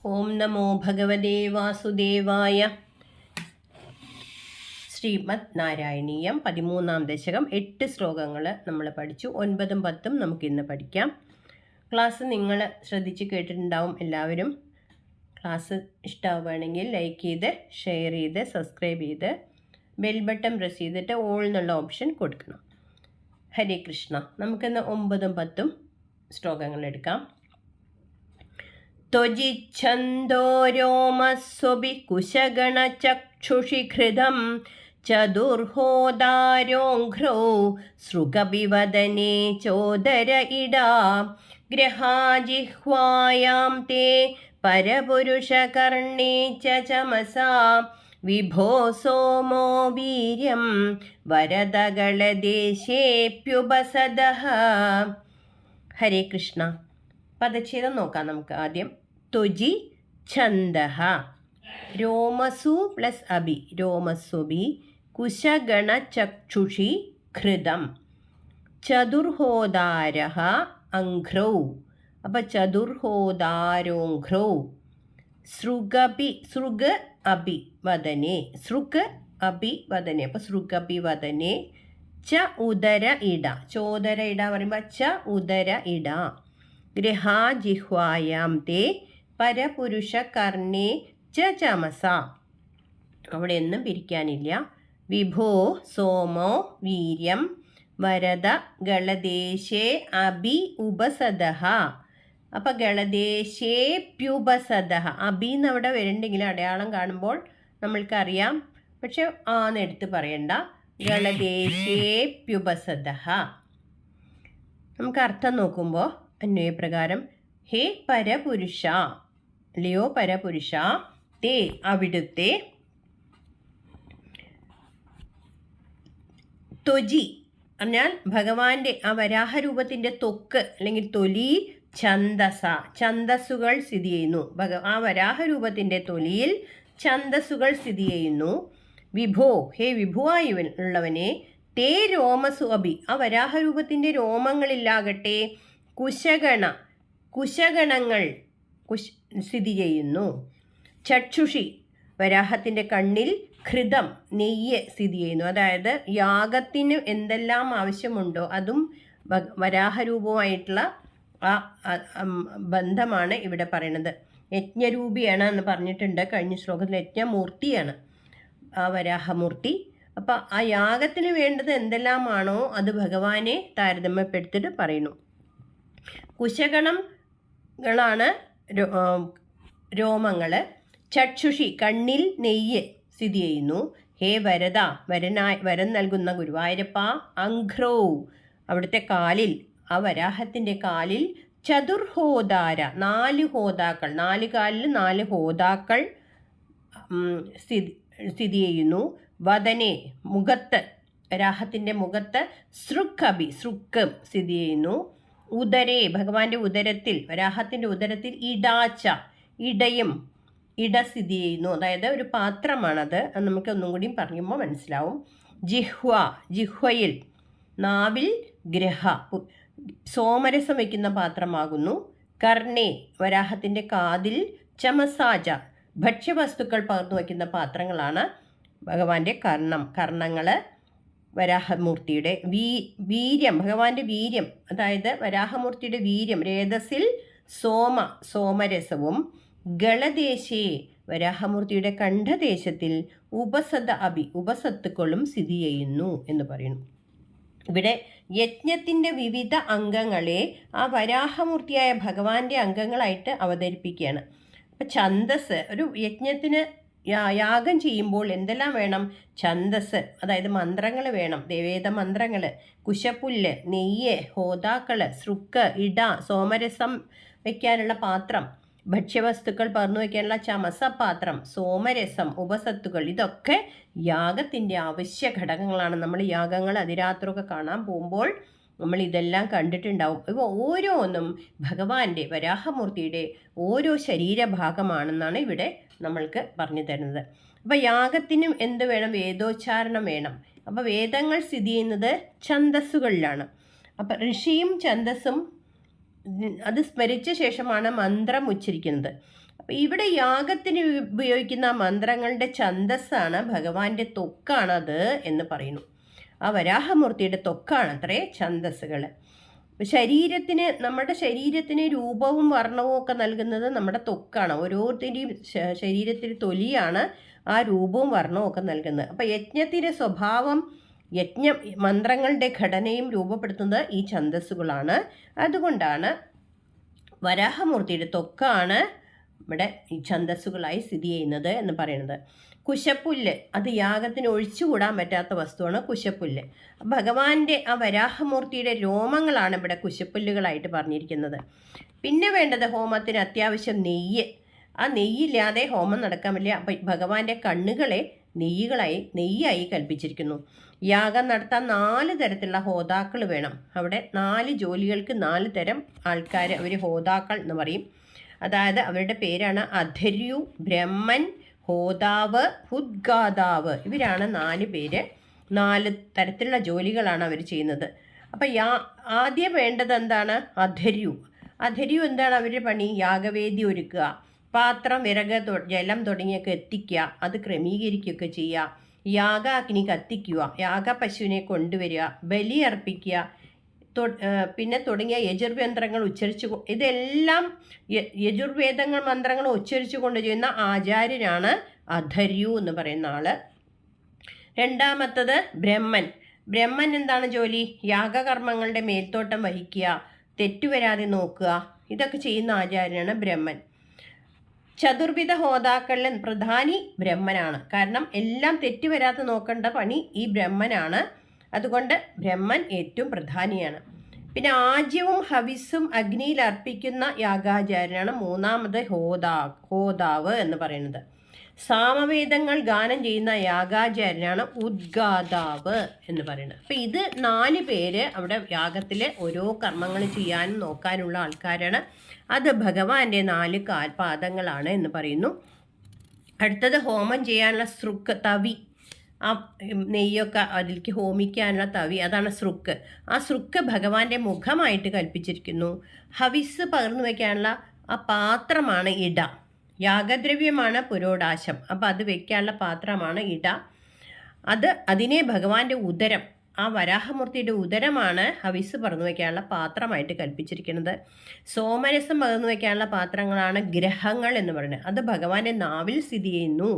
ഓം നമോ ഭഗവതേ വാസുദേവായ. ശ്രീമദ് നാരായണീയം 13-ാം ദശകം 8 ശ്ലോകങ്ങൾ നമ്മൾ പഠിച്ചു. 9ഉം 10ഉം നമുക്കിന്ന് പഠിക്കാം. ക്ലാസ് നിങ്ങൾ ശ്രദ്ധിച്ച് കേട്ടിട്ടുണ്ടാവും എല്ലാവരും. ക്ലാസ് ഇഷ്ടമാവുകയാണെങ്കിൽ ലൈക്ക് ചെയ്ത് ഷെയർ ചെയ്ത് സബ്സ്ക്രൈബ് ചെയ്ത് ബെൽ ബട്ടൺ പ്രസ് ചെയ്തിട്ട് ഓൾ എന്നുള്ള ഓപ്ഷൻ കൊടുക്കണം. ഹരേ കൃഷ്ണ. നമുക്കിന്ന് 9ഉം 10ഉം ശ്ലോകങ്ങൾ എടുക്കാം. ത്വജിച്ഛന്തോ രോമസ്വപി കുശഗണചക്ഷുഷി ഘൃതം ചതുർഹോദാരോഘ്രോ സൃഗവിവദനെ ചോദര ഇടാ ഗ്രഹാജിഹ്വായാം തേ പരപുരുഷകർണേ ചമസാ വിഭോ സോമോ വീര്യം വരദഗളദേശേപ്യുപസദഃ. ഹരേ കൃഷ്ണ. പദച്ഛേദം നോക്കാം നമുക്ക് ആദ്യം. ത്വജി ഛന്ദഃ രോമസു പ്ലസ് അബി രോമസ്വബി കുശഗണചക്ഷുഷി ഘൃതം ചതുർഹോദാരഃ അംഘ്രൗ. അപ്പം ചതുർഹോദാരോഘ്രൗ സൃഗ് അബി വദനെ സൃഗ് അബി വദനെ. അപ്പം സൃഗബി വദനെ ച ഉദര ഇട ചോദര ഇട പറയുമ്പോൾ ച ഉദര ഇട ഗൃഹാജിഹ്വായാം തേ പരപുരുഷകർണേ ചമസ. അവിടെ ഒന്നും പിരിക്കാനില്ല. വിഭോ സോമോ വീര്യം വരദ ഗളദേശേ അഭി ഉപസദഃ. അപ്പം ഗളദേശേപ്യുപസദഃ അഭി എന്ന് അവിടെ വരുന്നുണ്ടെങ്കിൽ അടയാളം കാണുമ്പോൾ നമ്മൾക്കറിയാം, പക്ഷെ ആന്ന് എടുത്ത് പറയണ്ട. ഗളദേശേപ്യുപസദഃ. നമുക്ക് അർത്ഥം നോക്കുമ്പോൾ അന്വയപ്രകാരം ഹേ പരപുരുഷ, ലിയോ പരപുരുഷ, തേ അവിടുത്തെ, ത്വജി പറഞ്ഞാൽ ഭഗവാന്റെ ആ വരാഹരൂപത്തിൻ്റെ ത്വക്ക് അല്ലെങ്കിൽ തൊലി, ഛന്ദസ ഛന്ദസ്സുകൾ സ്ഥിതി ചെയ്യുന്നു. ആ വരാഹരൂപത്തിൻ്റെ തൊലിയിൽ ഛന്ദസ്സുകൾ സ്ഥിതി ചെയ്യുന്നു. വിഭോ ഹേ വിഭുവായി ഉള്ളവനെ, തേ രോമസു അഭി ആ വരാഹരൂപത്തിൻ്റെ രോമങ്ങളിലാകട്ടെ കുശഗണങ്ങൾ സ്ഥിതി ചെയ്യുന്നു. ചക്ഷുഷി വരാഹത്തിൻ്റെ കണ്ണിൽ ഘൃതം നെയ്യ് സ്ഥിതി ചെയ്യുന്നു. അതായത് യാഗത്തിന് എന്തെല്ലാം ആവശ്യമുണ്ടോ അതും വരാഹരൂപമായിട്ടുള്ള ആ ബന്ധമാണ് ഇവിടെ പറയുന്നത്. യജ്ഞരൂപിയാണ് എന്ന് പറഞ്ഞിട്ടുണ്ട് കഴിഞ്ഞ ശ്ലോകത്തിൽ. യജ്ഞമൂർത്തിയാണ് ആ വരാഹമൂർത്തി. അപ്പം ആ യാഗത്തിന് വേണ്ടത് എന്തെല്ലാമാണോ അത് ഭഗവാനെ താരതമ്യപ്പെടുത്തിയിട്ട് പറയുന്നു. കുശഗണങ്ങളാണ് രോമങ്ങൾ. ചക്ഷുഷി കണ്ണിൽ നെയ്യ് സ്ഥിതി ചെയ്യുന്നു. ഹേ വരദ വരം നൽകുന്ന ഗുരുവായൂരപ്പ. അംഘ്രോ അവിടുത്തെ കാലിൽ ആ വരാഹത്തിൻ്റെ കാലിൽ ചതുർഹോദാര 4 ഹോതാക്കൾ 4 കാലിൽ 4 ഹോതാക്കൾ സ്ഥിതി ചെയ്യുന്നു. വദനെ മുഖത്ത് വരാഹത്തിൻ്റെ മുഖത്ത് സൃഗ് സ്ഥിതി ചെയ്യുന്നു. ഉദരേ ഭഗവാന്റെ ഉദരത്തിൽ വരാഹത്തിൻ്റെ ഉദരത്തിൽ ഇടാച്ച ഇട സ്ഥിതി ചെയ്യുന്നു. അതായത് ഒരു പാത്രമാണത്. നമുക്ക് ഒന്നും കൂടി പറയുമ്പോൾ മനസ്സിലാവും. ജിഹ്വയിൽ നാവിൽ ഗ്രഹ സോമരസം വയ്ക്കുന്ന പാത്രമാകുന്നു. കർണേ വരാഹത്തിൻ്റെ കാതിൽ ചമസാജ ഭക്ഷ്യവസ്തുക്കൾ പകർന്നു വയ്ക്കുന്ന പാത്രങ്ങളാണ് ഭഗവാന്റെ കർണങ്ങൾ. വരാഹമൂർത്തിയുടെ വീര്യം ഭഗവാന്റെ വീര്യം, അതായത് വരാഹമൂർത്തിയുടെ വീര്യം രേതസിൽ സോമരസവും ഗളദേശേ വരാഹമൂർത്തിയുടെ കണ്ഠദേശത്തിൽ ഉപസത്തുക്കളും സ്ഥിതി ചെയ്യുന്നു എന്ന് പറയുന്നു. ഇവിടെ യജ്ഞത്തിൻ്റെ വിവിധ അംഗങ്ങളെ ആ വരാഹമൂർത്തിയായ ഭഗവാന്റെ അംഗങ്ങളായിട്ട് അവതരിപ്പിക്കുകയാണ്. അപ്പം ഛന്ദസ് ഒരു യജ്ഞത്തിന് യാഗം ചെയ്യുമ്പോൾ എന്തെല്ലാം വേണം? ഛന്ദസ് അതായത് മന്ത്രങ്ങൾ വേണം. വേദ മന്ത്രങ്ങൾ, കുശപ്പുല്ല്, നെയ്യ്, ഹോതാക്കൾ, സൃക്ക്, ഇട, സോമരസം വയ്ക്കാനുള്ള പാത്രം, ഭക്ഷ്യവസ്തുക്കൾ പകർന്നു വയ്ക്കാനുള്ള ചമസപാത്രം, സോമരസം, ഉപസത്തുകൾ, ഇതൊക്കെ യാഗത്തിൻ്റെ അവശ്യ ഘടകങ്ങളാണ്. നമ്മൾ യാഗങ്ങൾ അതിരാത്രമൊക്കെ കാണാൻ പോകുമ്പോൾ നമ്മൾ ഇതെല്ലാം കണ്ടിട്ടുണ്ടാവും. ഇവ ഓരോന്നും ഭഗവാന്റെ വരാഹമൂർത്തിയുടെ ഓരോ ശരീരഭാഗമാണെന്നാണ് ഇവിടെ നമ്മൾക്ക് പറഞ്ഞു തരുന്നത്. അപ്പോൾ യാഗത്തിനും എന്ത് വേണം? വേദോച്ചാരണം വേണം. അപ്പോൾ വേദങ്ങൾ സ്ഥിതി ചെയ്യുന്നത് ഛന്ദസ്സുകളിലാണ്. അപ്പം ഋഷിയും ഛന്ദസ്സും അത് സ്മരിച്ച ശേഷമാണ് മന്ത്രം ഉച്ചരിക്കുന്നത്. അപ്പം ഇവിടെ യാഗത്തിന് ഉപയോഗിക്കുന്ന മന്ത്രങ്ങളുടെ ഛന്ദസ്സാണ് ഭഗവാന്റെ ത്വക്കാണത് എന്ന് പറയുന്നു. ആ വരാഹമൂർത്തിയുടെ ത്വക്കാണ് അത്രേ ഛന്ദസ്സുകൾ. ശരീരത്തിന്, നമ്മുടെ ശരീരത്തിന് രൂപവും വർണ്ണവും ഒക്കെ നൽകുന്നത് നമ്മുടെ ത്വക്കാണ്. ഓരോരുത്തരുടെയും ശരീരത്തിന് തൊലിയാണ് ആ രൂപവും വർണ്ണവും ഒക്കെ നൽകുന്നത്. അപ്പം യജ്ഞത്തിൻ്റെ സ്വഭാവം, യജ്ഞ മന്ത്രങ്ങളുടെ ഘടനയും രൂപപ്പെടുത്തുന്നത് ഈ ഛന്ദസ്സുകളാണ്. അതുകൊണ്ടാണ് വരാഹമൂർത്തിയുടെ ത്വക്കാണ് ഇവിടെ ഈ ഛന്ദസ്സുകളായി സ്ഥിതി ചെയ്യുന്നത് എന്ന് പറയുന്നത്. കുശപ്പുല്ല്, അത് യാഗത്തിന് ഒഴിച്ചുകൂടാൻ പറ്റാത്ത വസ്തുവാണ് കുശപ്പുല്ല്. ഭഗവാന്റെ ആ വരാഹമൂർത്തിയുടെ രോമങ്ങളാണ് ഇവിടെ കുശപ്പുല്ലുകളായിട്ട് പറഞ്ഞിരിക്കുന്നത്. പിന്നെ വേണ്ടത് ഹോമത്തിന് അത്യാവശ്യം നെയ്യ്. ആ നെയ്യില്ലാതെ ഹോമം നടക്കാൻ പറ്റില്ല. അപ്പം ഭഗവാന്റെ കണ്ണുകളെ നെയ്യായി കൽപ്പിച്ചിരിക്കുന്നു. യാഗം നടത്താൻ 4 തരത്തിലുള്ള ഹോതാക്കൾ വേണം. അവിടെ 4 ജോലികൾക്ക് 4 തരം ആൾക്കാർ, അവർ ഹോതാക്കൾ എന്ന് പറയും. അതായത് അവരുടെ പേരാണ് അധര്യു, ബ്രഹ്മൻ, ഹോതാവ്, ഹുദ്ഗാതാവ്. ഇവരാണ് 4 പേര്. 4 തരത്തിലുള്ള ജോലികളാണ് അവർ ചെയ്യുന്നത്. അപ്പം ആദ്യം വേണ്ടത് എന്താണ്? അധര്യു. എന്താണ് അവരുടെ പണി? യാഗവേദി ഒരുക്കുക, പാത്രം, വിറക്, ജലം തുടങ്ങിയൊക്കെ എത്തിക്കുക, അത് ക്രമീകരിക്കുകയൊക്കെ ചെയ്യുക, യാഗാഗ്നി കത്തിക്കുക, യാഗപശുവിനെ കൊണ്ടുവരിക, ബലി അർപ്പിക്കുക, പിന്നെ തുടങ്ങിയ യജുർവേദങ്ങൾ ഇതെല്ലാം യജുർവേദങ്ങൾ മന്ത്രങ്ങൾ ഉച്ചരിച്ചു കൊണ്ട് ചെയ്യുന്ന ആചാര്യനാണ് അധര്യു എന്ന് പറയുന്ന ആള്. രണ്ടാമത്തത് ബ്രഹ്മൻ എന്താണ് ജോലി? യാഗകർമ്മങ്ങളുടെ മേൽത്തോട്ടം വഹിക്കുക, തെറ്റുവരാതെ നോക്കുക, ഇതൊക്കെ ചെയ്യുന്ന ആചാര്യനാണ് ബ്രഹ്മൻ. ചതുർവിധ ഹോതാക്കളിൽ പ്രധാനി ബ്രഹ്മനാണ്. കാരണം എല്ലാം തെറ്റുവരാതെ നോക്കേണ്ട പണി ഈ ബ്രഹ്മനാണ്. അതുകൊണ്ട് ബ്രഹ്മൻ ഏറ്റവും പ്രധാനിയാണ്. പിന്നെ ആജ്യവും ഹവിസ്സും അഗ്നിയിൽ അർപ്പിക്കുന്ന യാഗാചാര്യനാണ് മൂന്നാമത് ഹോതാവ് എന്ന് പറയുന്നത്. സാമവേദങ്ങൾ ഗാനം ചെയ്യുന്ന യാഗാചാര്യനാണ് ഉദ്ഗാതാവ് എന്ന് പറയുന്നത്. അപ്പം ഇത് 4 പേര് അവിടെ യാഗത്തിൽ ഓരോ കർമ്മങ്ങൾ ചെയ്യാനും നോക്കാനുള്ള ആൾക്കാരാണ്. അത് ഭഗവാന്റെ 4 കാൽപാദങ്ങളാണ് എന്ന് പറയുന്നു. അടുത്തത് ഹോമം ചെയ്യാനുള്ള തവി, ആ നെയ്യൊക്കെ അതിലേക്ക് ഹോമിക്കാനുള്ള തവി, അതാണ് സൃക്ക്. ആ സൃക്ക് ഭഗവാന്റെ മുഖമായിട്ട് കൽപ്പിച്ചിരിക്കുന്നു. ഹവിസ് പകർന്നു വയ്ക്കാനുള്ള ആ പാത്രമാണ് ഇട. യാഗദ്രവ്യമാണ് പുരോടാശം. അപ്പം അത് വെക്കാനുള്ള പാത്രമാണ് ഇട. അതിനെ ഭഗവാന്റെ ഉദരം, ആ വരാഹമൂർത്തിയുടെ ഉദരമാണ് ഹവിസ് പകർന്നു വയ്ക്കാനുള്ള പാത്രമായിട്ട് കൽപ്പിച്ചിരിക്കുന്നത്. സോമരസം പകർന്നു വയ്ക്കാനുള്ള പാത്രങ്ങളാണ് ഗ്രഹങ്ങൾ എന്ന് പറയുന്നത്. അത് ഭഗവാന്റെ നാവിൽ സ്ഥിതി ചെയ്യുന്നു,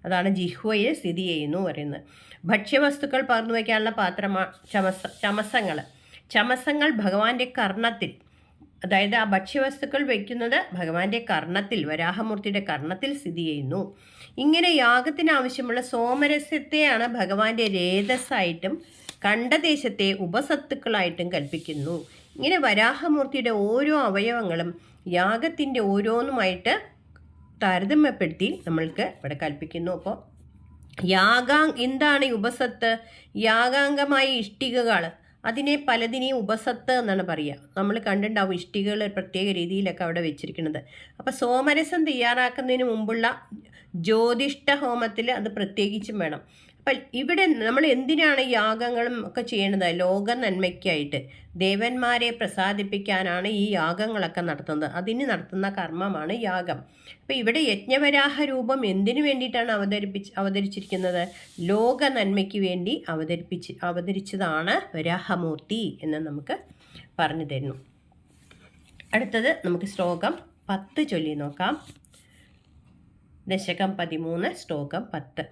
അതാണ് ജിഹ്വയിൽ സ്ഥിതി ചെയ്യുന്നു പറയുന്നത്. ഭക്ഷ്യവസ്തുക്കൾ പകർന്നു വയ്ക്കാനുള്ള പാത്രമാണ് ചമസങ്ങൾ ഭഗവാന്റെ കർണത്തിൽ, അതായത് ആ ഭക്ഷ്യവസ്തുക്കൾ വയ്ക്കുന്നത് ഭഗവാന്റെ കർണത്തിൽ, വരാഹമൂർത്തിയുടെ കർണത്തിൽ സ്ഥിതി ചെയ്യുന്നു. ഇങ്ങനെ യാഗത്തിന് ആവശ്യമുള്ള സോമരസ്യത്തെയാണ് ഭഗവാന്റെ രേതസ്സായിട്ടും കണ്ഠദേശത്തെ ഉപസത്തുക്കളായിട്ടും കൽപ്പിക്കുന്നു. ഇങ്ങനെ വരാഹമൂർത്തിയുടെ ഓരോ അവയവങ്ങളും യാഗത്തിൻ്റെ ഓരോന്നുമായിട്ട് താരതമ്യപ്പെടുത്തി നമ്മൾക്ക് ഇവിടെ കൽപ്പിക്കുന്നു. അപ്പോൾ എന്താണ് ഈ ഉപസത്ത്? യാഗാംഗമായ ഇഷ്ടികകൾ, അതിനെ പലതിനെയും ഉപസത്ത് എന്നാണ് പറയുക. നമ്മൾ കണ്ടിട്ടുണ്ടാവും ഇഷ്ടികകൾ പ്രത്യേക രീതിയിലൊക്കെ അവിടെ വെച്ചിരിക്കുന്നത്. അപ്പോൾ സോമരസം തയ്യാറാക്കുന്നതിന് മുമ്പുള്ള ജ്യോതിഷ്ഠ ഹോമത്തിൽ അത് പ്രത്യേകിച്ചും വേണം. അപ്പം ഇവിടെ നമ്മൾ എന്തിനാണ് യാഗങ്ങളും ഒക്കെ ചെയ്യണത്? ലോക നന്മയ്ക്കായിട്ട്, ദേവന്മാരെ പ്രസാദിപ്പിക്കാനാണ് ഈ യാഗങ്ങളൊക്കെ നടത്തുന്നത്. അതിന് നടത്തുന്ന കർമ്മമാണ് യാഗം. അപ്പം ഇവിടെ യജ്ഞവരാഹ രൂപം എന്തിനു വേണ്ടിയിട്ടാണ് അവതരിച്ചിരിക്കുന്നത്? ലോക നന്മയ്ക്ക് വേണ്ടി അവതരിച്ചതാണ് വരാഹമൂർത്തി എന്ന് നമുക്ക് പറഞ്ഞു തരുന്നു. അടുത്തത് നമുക്ക് ശ്ലോകം 10 ചൊല്ലി നോക്കാം. ദശകം 13, ശ്ലോകം 10.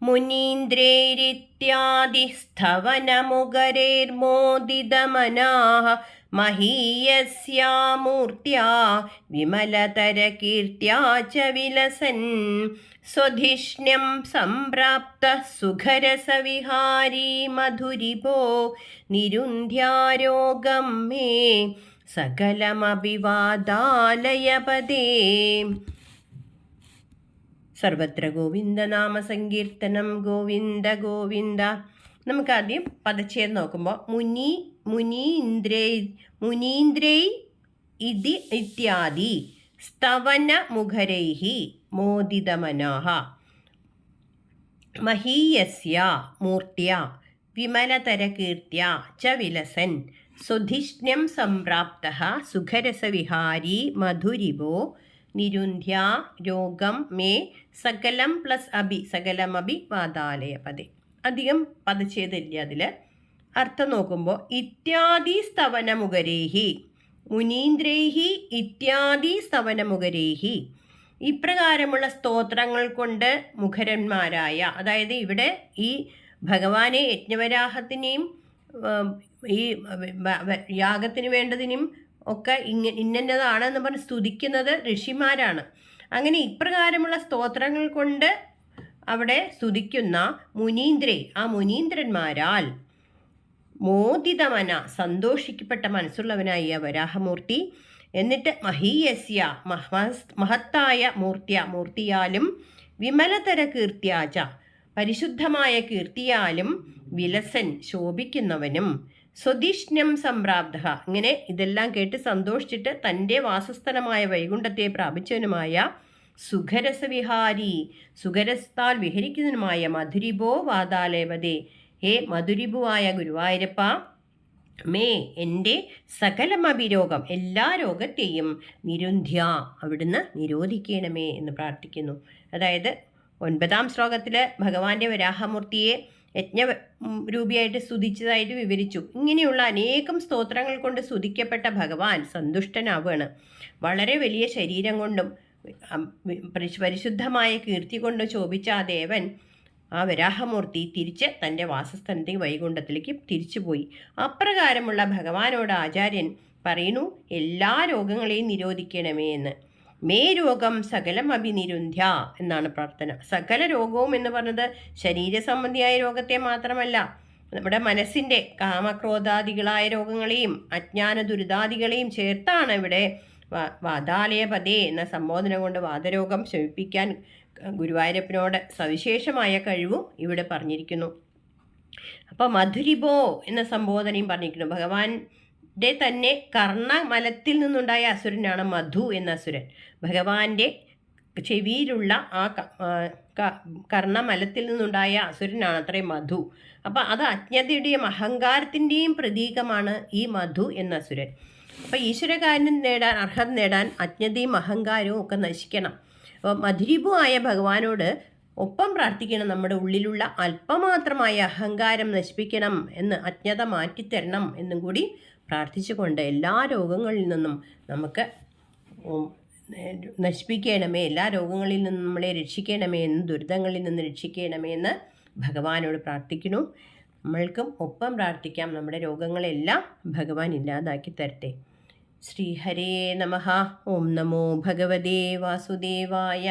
മുനീന്ദ്രൈരിത്യാദി സ്ഥവനമുഖരൈർമോദിതമനാഃ മഹീയസ്യാ മൂർത്യാ വിമലതരകീർത്യാ ച വിലസൻ സ്വധിഷ്ണ്യം സംപ്രാപ്ത സുഖരസവിഹാരീ മധുരിപോ നിരുന്ധ്യാരോഗം മേ സകലമഭിവാദാലയപദേ. സർവത്ര ഗോവിന്ദനാമ സങ്കീർത്തനം. ഗോവിന്ദ ഗോവിന്ദ. നമുക്കാദ്യം പദച്ഛേദം നോക്കുമ്പോൾ മുനീന്ദ്രൈ ഇത്യാദി സ്തവന മുഖരൈഹി മോദിതമനാഃ മഹീയസ്യ മൂർത്യാ വിമലതരകീർത്യാ ച വിലസൻ സുധിഷ്ണ്യം സംപ്രാപ്തഃ സുഖരസവിഹാരീ മധുരിപോ നിരുന്ധ്യ രോഗം മേ സകലം പ്ലസ് അഭി സകലമഭി വാതാലയ പദേ. അധികം പദച്ഛേദമില്ല അതിൽ. അർത്ഥം നോക്കുമ്പോൾ ഇത്യാദി സ്തവനമുഖരേഹി മുനീന്ദ്രൈഹി ഇത്യാദി സ്തവനമുഖരേഹി, ഇപ്രകാരമുള്ള സ്തോത്രങ്ങൾ കൊണ്ട് മുഖരന്മാരായ, അതായത് ഇവിടെ ഈ ഭഗവാനെ യജ്ഞവരാഹത്തിനെയും ഈ യാഗത്തിന് വേണ്ടതിനും ഒക്കെ ഇന്നതാണെന്ന് പറഞ്ഞ് സ്തുതിക്കുന്നത് ഋഷിമാരാണ്. അങ്ങനെ ഇപ്രകാരമുള്ള സ്തോത്രങ്ങൾ കൊണ്ട് അവിടെ സ്തുതിക്കുന്ന മുനീന്ദ്രേ, ആ മുനീന്ദ്രന്മാരാൽ മോദിതമന, സന്തോഷിക്കപ്പെട്ട മനസ്സുള്ളവനായി ആ വരാഹമൂർത്തി. എന്നിട്ട് മഹീയസ്യ, മഹത്തായ മൂർത്തിയാലും വിമലതര കീർത്തിയാച, പരിശുദ്ധമായ കീർത്തിയാലും വിലസൻ, ശോഭിക്കുന്നവനും സ്വദിഷ്ണം സംപ്രാപ്ത, ഇങ്ങനെ ഇതെല്ലാം കേട്ട് സന്തോഷിച്ചിട്ട് തൻ്റെ വാസസ്ഥലമായ വൈകുണ്ഠത്തെ പ്രാപിച്ചവനുമായ സുഖരസവിഹാരി, സുഖരസത്താൽ വിഹരിക്കുന്നതിനുമായ മധുരിഭോ വാതാലേപതേ, ഹേ മധുരിഭുവായ ഗുരുവായൂരപ്പ, മേ എൻ്റെ സകലമഭിരോഗം, എല്ലാ രോഗത്തെയും നിരുന്ധ്യ, അവിടുന്ന് നിരോധിക്കണമേ എന്ന് പ്രാർത്ഥിക്കുന്നു. അതായത് 9-ാം ശ്ലോകത്തിൽ ഭഗവാന്റെ വരാഹമൂർത്തിയെ യജ്ഞരൂപിയായിട്ട് സ്തുതിച്ചതായിട്ട് വിവരിച്ചു. ഇങ്ങനെയുള്ള അനേകം സ്തോത്രങ്ങൾ കൊണ്ട് സ്തുതിക്കപ്പെട്ട ഭഗവാൻ സന്തുഷ്ടനാവുകയാണ്. വളരെ വലിയ ശരീരം കൊണ്ടും പരിശുദ്ധമായ കീർത്തി കൊണ്ടും ശോഭിച്ച ആ ദേവൻ, ആ വരാഹമൂർത്തി തിരിച്ച് തൻ്റെ വാസസ്ഥലത്തേക്ക് വൈകുണ്ഠത്തിലേക്ക് തിരിച്ചുപോയി. അപ്രകാരമുള്ള ഭഗവാനോട് ആചാര്യൻ പറയുന്നു, എല്ലാ രോഗങ്ങളെയും നിരോധിക്കണമേ എന്ന്. മേ രോഗം സകലം അഭിനിരുന്ധ്യ എന്നാണ് പ്രാർത്ഥന. സകല രോഗവും എന്ന് പറഞ്ഞത് ശരീര സംബന്ധിയായ രോഗത്തെ മാത്രമല്ല, നമ്മുടെ മനസ്സിൻ്റെ കാമക്രോധാദികളായ രോഗങ്ങളെയും അജ്ഞാന ദുരിതാദികളെയും ചേർത്താണ് ഇവിടെ വാതാലയപദേ എന്ന സംബോധന കൊണ്ട് വാതരോഗം ശമിപ്പിക്കാൻ ഗുരുവായൂരപ്പനോട് സവിശേഷമായ കഴിവും ഇവിടെ പറഞ്ഞിരിക്കുന്നു. അപ്പോൾ മധുരിഭോ എന്ന സംബോധനയും പറഞ്ഞിരിക്കുന്നു. ഭഗവാന്റെ തന്നെ കർണമലത്തിൽ നിന്നുണ്ടായ അസുരനാണ് മധു എന്ന അസുരൻ. ഭഗവാന്റെ ചെവിയിലുള്ള ആ കർണമലത്തിൽ നിന്നുണ്ടായ അസുരനാണ് അത്രയും മധു. അപ്പം അത് അജ്ഞതയുടെയും അഹങ്കാരത്തിൻ്റെയും പ്രതീകമാണ് ഈ മധു എന്ന അസുരൻ. അപ്പം ഈശ്വരകാര്യം നേടാൻ, അർഹത നേടാൻ അജ്ഞതയും അഹങ്കാരവും ഒക്കെ നശിക്കണം. അപ്പോൾ മധുരിഭുവായ ഭഗവാനോട് ഒപ്പം പ്രാർത്ഥിക്കണം, നമ്മുടെ ഉള്ളിലുള്ള അല്പമാത്രമായ അഹങ്കാരം നശിപ്പിക്കണം എന്ന്, അജ്ഞത മാറ്റിത്തരണം എന്നും കൂടി പ്രാർത്ഥിച്ചുകൊണ്ട് എല്ലാ രോഗങ്ങളിൽ നിന്നും നമുക്ക് നശിപ്പിക്കണമേ, എല്ലാ രോഗങ്ങളിൽ നിന്നും നമ്മളെ രക്ഷിക്കണമേ എന്ന്, ദുരിതങ്ങളിൽ നിന്ന് രക്ഷിക്കണമേ എന്ന് ഭഗവാനോട് പ്രാർത്ഥിക്കുന്നു. നമ്മൾക്കും ഒപ്പം പ്രാർത്ഥിക്കാം, നമ്മുടെ രോഗങ്ങളെല്ലാം ഭഗവാൻ ഇല്ലാതാക്കി തരട്ടെ. ശ്രീഹരേ നമഃ. ഓം നമോ ഭഗവതേ വാസുദേവായ.